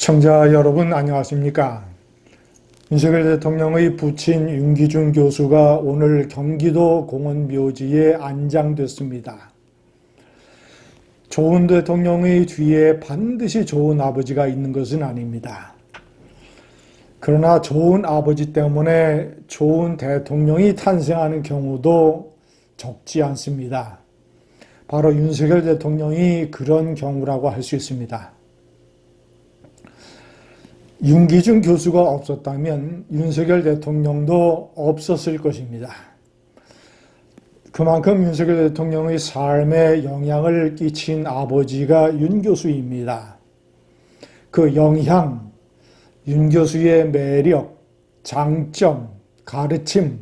시청자 여러분 안녕하십니까? 윤석열 대통령의 부친 윤기중 교수가 오늘 경기도 공원묘지에 안장됐습니다. 좋은 대통령의 뒤에 반드시 좋은 아버지가 있는 것은 아닙니다. 그러나 좋은 아버지 때문에 좋은 대통령이 탄생하는 경우도 적지 않습니다. 바로 윤석열 대통령이 그런 경우라고 할 수 있습니다. 윤기중 교수가 없었다면 윤석열 대통령도 없었을 것입니다. 그만큼 윤석열 대통령의 삶에 영향을 끼친 아버지가 윤 교수입니다. 그 영향, 윤 교수의 매력, 장점, 가르침,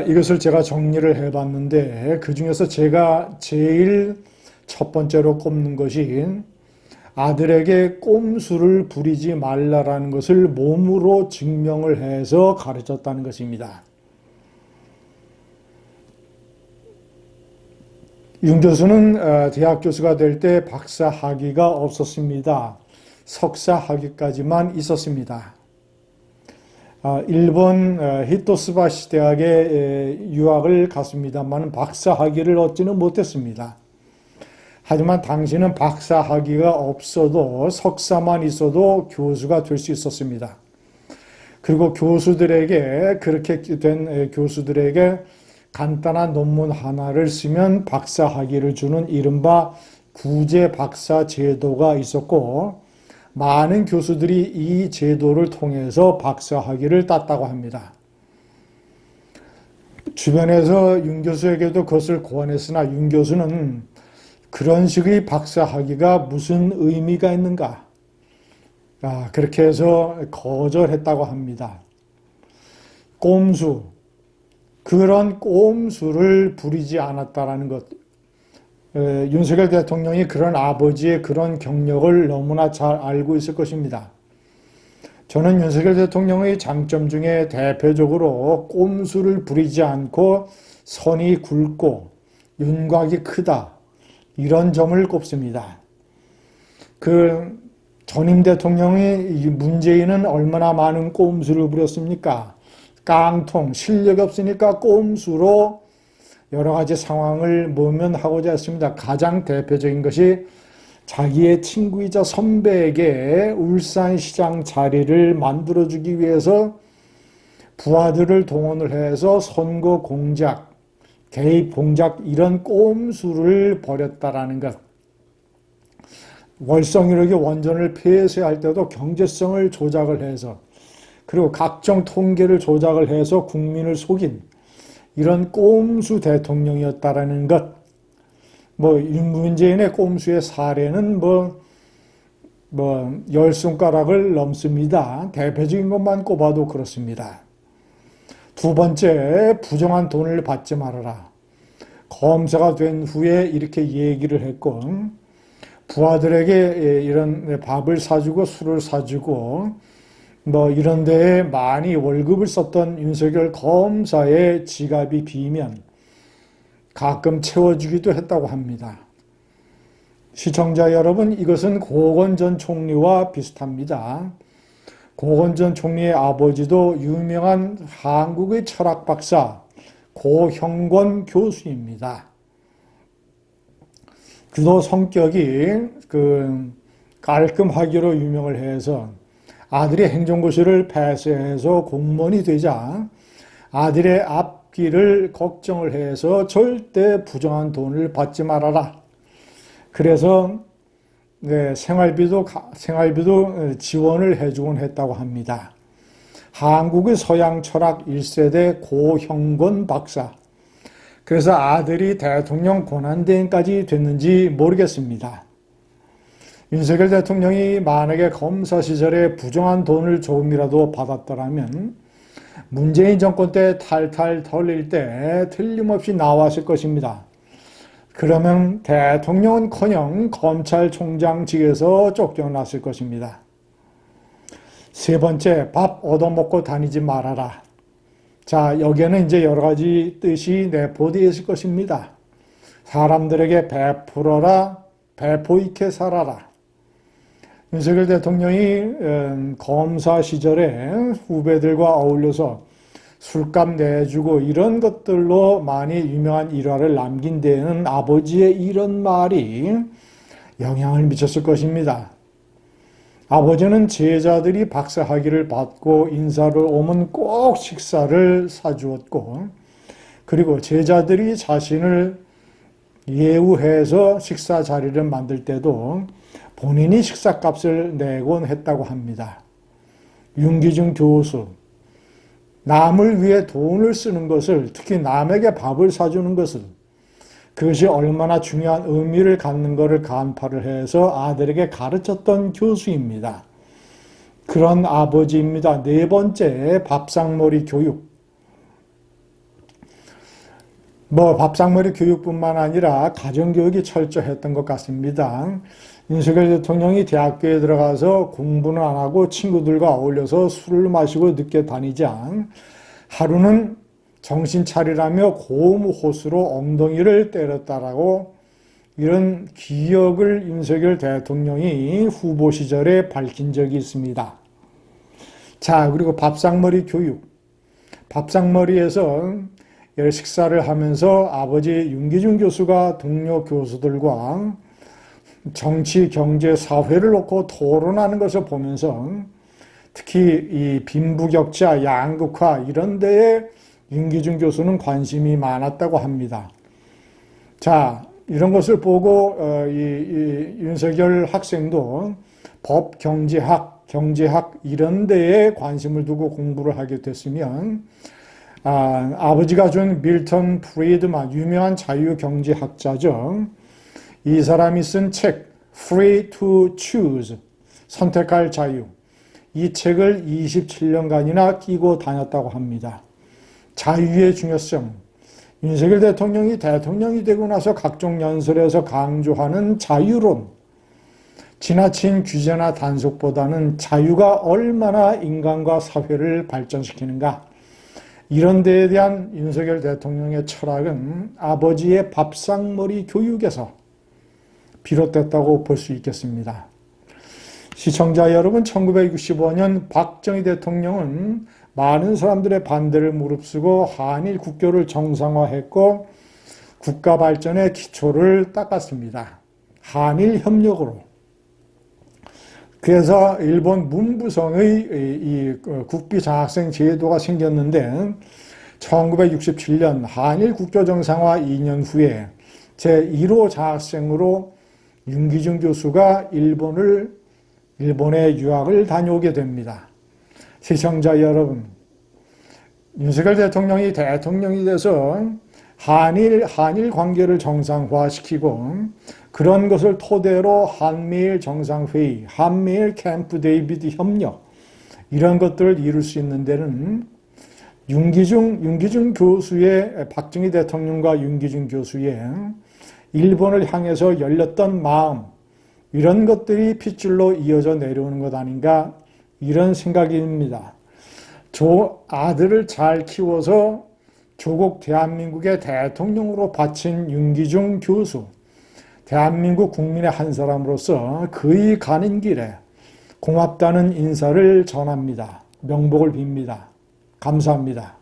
이것을 제가 정리를 해봤는데 그 중에서 제가 제일 첫 번째로 꼽는 것이 아들에게 꼼수를 부리지 말라라는 것을 몸으로 증명을 해서 가르쳤다는 것입니다. 윤 교수는 대학 교수가 될 때 박사 학위가 없었습니다. 석사 학위까지만 있었습니다. 일본 히토스바시 대학에 유학을 갔습니다만 박사 학위를 얻지는 못했습니다. 하지만 당신은 박사 학위가 없어도 석사만 있어도 교수가 될 수 있었습니다. 그리고 교수들에게 그렇게 된 교수들에게 간단한 논문 하나를 쓰면 박사 학위를 주는 이른바 구제 박사 제도가 있었고 많은 교수들이 이 제도를 통해서 박사 학위를 땄다고 합니다. 주변에서 윤 교수에게도 그것을 고안했으나 윤 교수는 그런 식의 박사 학위가 무슨 의미가 있는가? 그렇게 해서 거절했다고 합니다. 꼼수, 그런 꼼수를 부리지 않았다라는 것. 윤석열 대통령이 그런 아버지의 그런 경력을 너무나 잘 알고 있을 것입니다. 저는 윤석열 대통령의 장점 중에 대표적으로 꼼수를 부리지 않고 선이 굵고 윤곽이 크다. 이런 점을 꼽습니다. 그 전임 대통령이 문재인은 얼마나 많은 꼼수를 부렸습니까? 깡통, 실력이 없으니까 꼼수로 여러 가지 상황을 모면하고자 했습니다. 가장 대표적인 것이 자기의 친구이자 선배에게 울산시장 자리를 만들어주기 위해서 부하들을 동원을 해서 선거 공작, 개입 공작 이런 꼼수를 벌였다라는 것. 월성유력의 원전을 폐쇄할 때도 경제성을 조작을 해서 그리고 각종 통계를 조작을 해서 국민을 속인 이런 꼼수 대통령이었다라는 것. 문재인의 꼼수의 사례는 열 손가락을 넘습니다. 대표적인 것만 꼽아도 그렇습니다. 두 번째, 부정한 돈을 받지 말아라. 검사가 된 후에 이렇게 얘기를 했고, 부하들에게 이런 밥을 사주고 술을 사주고, 이런 데에 많이 월급을 썼던 윤석열 검사의 지갑이 비면 가끔 채워주기도 했다고 합니다. 시청자 여러분, 이것은 고건 전 총리와 비슷합니다. 고건 전 총리의 아버지도 유명한 한국의 철학 박사 고형권 교수입니다. 그도 성격이 깔끔하기로 유명을 해서 아들이 행정고시를 패스해서 공무원이 되자 아들의 앞길을 걱정을 해서 절대 부정한 돈을 받지 말아라. 그래서 생활비도 지원을 해주곤 했다고 합니다. 한국의 서양 철학 1세대 고형권 박사. 그래서 아들이 대통령 권한대행까지 됐는지 모르겠습니다. 윤석열 대통령이 만약에 검사 시절에 부정한 돈을 조금이라도 받았더라면 문재인 정권 때 탈탈 털릴 때 틀림없이 나왔을 것입니다. 그러면 대통령은커녕 검찰총장직에서 쫓겨났을 것입니다. 세 번째, 밥 얻어먹고 다니지 말아라. 자, 여기에는 이제 여러 가지 뜻이 내포되어 있을 것입니다. 사람들에게 베풀어라, 배포 있게 살아라. 윤석열 대통령이 검사 시절에 후배들과 어울려서 술값 내주고 이런 것들로 많이 유명한 일화를 남긴 데에는 아버지의 이런 말이 영향을 미쳤을 것입니다. 아버지는 제자들이 박사학위를 받고 인사를 오면 꼭 식사를 사주었고, 그리고 제자들이 자신을 예우해서 식사 자리를 만들 때도 본인이 식사값을 내곤 했다고 합니다. 윤기중 교수, 남을 위해 돈을 쓰는 것을, 특히 남에게 밥을 사주는 것을, 그것이 얼마나 중요한 의미를 갖는 것을 간파를 해서 아들에게 가르쳤던 교수입니다. 그런 아버지입니다. 네 번째, 밥상머리 교육. 밥상머리 교육뿐만 아니라 가정교육이 철저했던 것 같습니다. 윤석열 대통령이 대학교에 들어가서 공부는 안 하고 친구들과 어울려서 술을 마시고 늦게 다니자 하루는 정신 차리라며 고음 호수로 엉덩이를 때렸다라고 이런 기억을 윤석열 대통령이 후보 시절에 밝힌 적이 있습니다. 자, 그리고 밥상머리 교육. 밥상머리에서 식사를 하면서 아버지 윤기중 교수가 동료 교수들과 정치, 경제, 사회를 놓고 토론하는 것을 보면서 특히 이 빈부격차, 양극화 이런 데에 윤기중 교수는 관심이 많았다고 합니다. 자, 이런 것을 보고 이 윤석열 학생도 법, 경제학 이런 데에 관심을 두고 공부를 하게 됐으면 아버지가 준 밀턴 프리드만, 유명한 자유경제학자죠. 이 사람이 쓴 책 Free to Choose, 선택할 자유, 이 책을 27년간이나 끼고 다녔다고 합니다. 자유의 중요성, 윤석열 대통령이 대통령이 되고 나서 각종 연설에서 강조하는 자유론, 지나친 규제나 단속보다는 자유가 얼마나 인간과 사회를 발전시키는가, 이런 데에 대한 윤석열 대통령의 철학은 아버지의 밥상머리 교육에서 비롯됐다고 볼 수 있겠습니다. 시청자 여러분, 1965년 박정희 대통령은 많은 사람들의 반대를 무릅쓰고 한일 국교를 정상화했고 국가 발전의 기초를 닦았습니다. 한일 협력으로. 그래서 일본 문부성의 이 국비 장학생 제도가 생겼는데 1967년 한일 국교 정상화 2년 후에 제1호 장학생으로 윤기중 교수가 일본에 유학을 다녀오게 됩니다. 시청자 여러분, 윤석열 대통령이 대통령이 돼서 한일 관계를 정상화시키고 그런 것을 토대로 한미일 정상회의, 한미일 캠프 데이비드 협력 이런 것들을 이룰 수 있는 데는 윤기중 교수의, 박정희 대통령과 윤기중 교수의 일본을 향해서 열렸던 마음, 이런 것들이 핏줄로 이어져 내려오는 것 아닌가, 이런 생각입니다. 아들을 잘 키워서 조국 대한민국의 대통령으로 바친 윤기중 교수, 대한민국 국민의 한 사람으로서 그의 가는 길에 고맙다는 인사를 전합니다. 명복을 빕니다. 감사합니다.